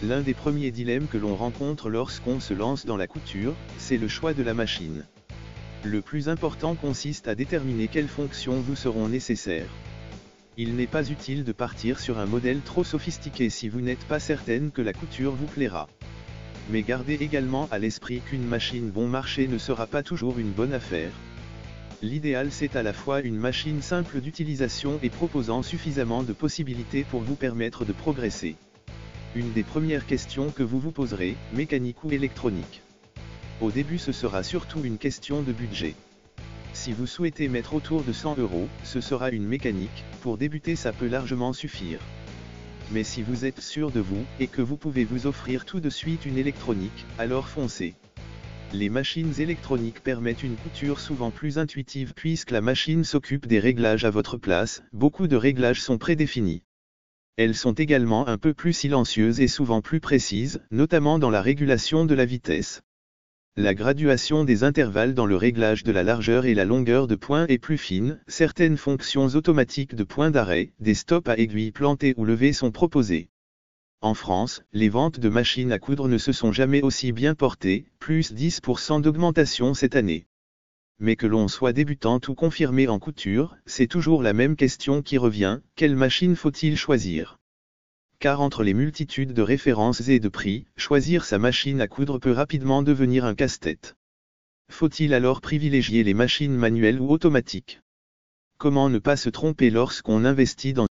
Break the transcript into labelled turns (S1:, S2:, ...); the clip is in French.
S1: L'un des premiers dilemmes que l'on rencontre lorsqu'on se lance dans la couture, c'est le choix de la machine. Le plus important consiste à déterminer quelles fonctions vous seront nécessaires. Il n'est pas utile de partir sur un modèle trop sophistiqué si vous n'êtes pas certaine que la couture vous plaira. Mais gardez également à l'esprit qu'une machine bon marché ne sera pas toujours une bonne affaire. L'idéal c'est à la fois une machine simple d'utilisation et proposant suffisamment de possibilités pour vous permettre de progresser. Une des premières questions que vous vous poserez, mécanique ou électronique. Au début ce sera surtout une question de budget. Si vous souhaitez mettre autour de 100 €, ce sera une mécanique, pour débuter ça peut largement suffire. Mais si vous êtes sûr de vous, et que vous pouvez vous offrir tout de suite une électronique, alors foncez. Les machines électroniques permettent une couture souvent plus intuitive puisque la machine s'occupe des réglages à votre place, beaucoup de réglages sont prédéfinis. Elles sont également un peu plus silencieuses et souvent plus précises, notamment dans la régulation de la vitesse. La graduation des intervalles dans le réglage de la largeur et la longueur de point est plus fine, certaines fonctions automatiques de point d'arrêt, des stops à aiguilles plantées ou levées sont proposées. En France, les ventes de machines à coudre ne se sont jamais aussi bien portées, plus 10% d'augmentation cette année. Mais que l'on soit débutante ou confirmé en couture, c'est toujours la même question qui revient, quelle machine faut-il choisir ? Car entre les multitudes de références et de prix, choisir sa machine à coudre peut rapidement devenir un casse-tête. Faut-il alors privilégier les machines manuelles ou automatiques ? Comment ne pas se tromper lorsqu'on investit dans